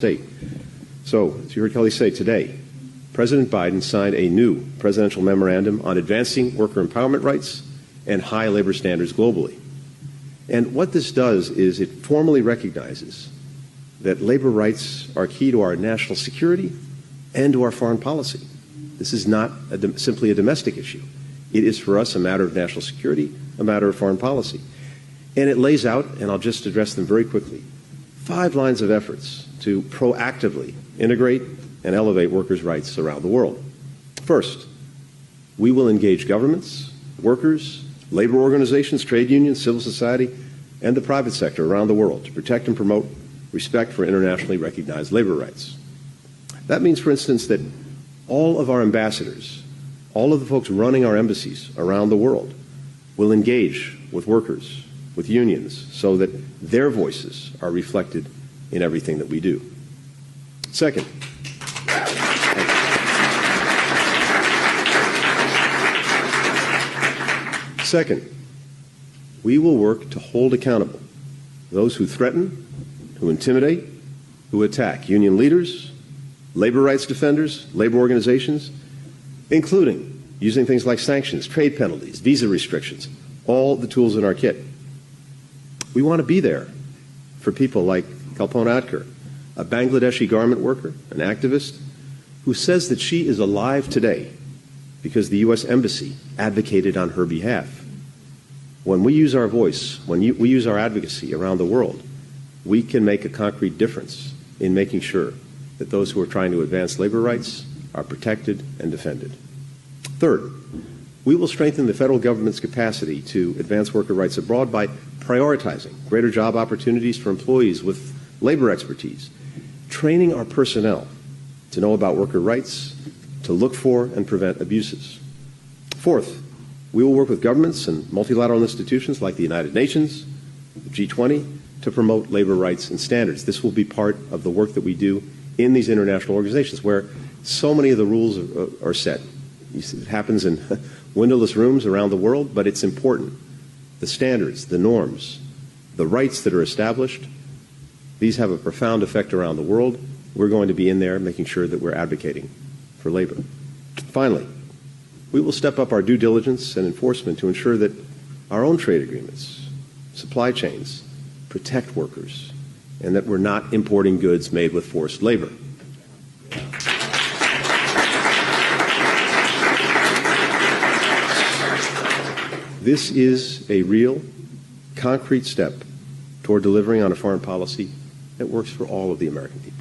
State. So, as you heard Kelly say today, President Biden signed a new presidential memorandum on advancing worker empowerment rights and high labor standards globally. And what this does is it formally recognizes that labor rights are key to our national security and to our foreign policy. This is not simply a domestic issue. It is for us a matter of national security, a matter of foreign policy. And it lays out, and I'll just address them very quickly, 5 lines of efforts to proactively integrate and elevate workers' rights around the world. First, we will engage governments, workers, labor organizations, trade unions, civil society, and the private sector around the world to protect and promote respect for internationally recognized labor rights. That means, for instance, that all of our ambassadors, all of the folks running our embassies around the world will engage with workers, with unions, so that their voices are reflected in everything that we do. Second, we will work to hold accountable those who threaten, who intimidate, who attack union leaders, labor rights defenders, labor organizations, including using things like sanctions, trade penalties, visa restrictions, all the tools in our kit. We want to be there for people like Kalpona Adkar, a Bangladeshi garment worker, an activist, who says that she is alive today because the U.S. Embassy advocated on her behalf. When we use our voice, when we use our advocacy around the world, we can make a concrete difference in making sure that those who are trying to advance labor rights are protected and defended. Third, we will strengthen the federal government's capacity to advance worker rights abroad by prioritizing greater job opportunities for employees with labor expertise, training our personnel to know about worker rights, to look for and prevent abuses. Fourth, we will work with governments and multilateral institutions like the United Nations, the G20, to promote labor rights and standards. This will be part of the work that we do in these international organizations where so many of the rules are set. It happens in windowless rooms around the world, but it's important. The standards, the norms, the rights that are established, these have a profound effect around the world. We're going to be in there making sure that we're advocating for labor. Finally, we will step up our due diligence and enforcement to ensure that our own trade agreements, supply chains, protect workers, and that we're not importing goods made with forced labor. This is a real, concrete step toward delivering on a foreign policy that works for all of the American people.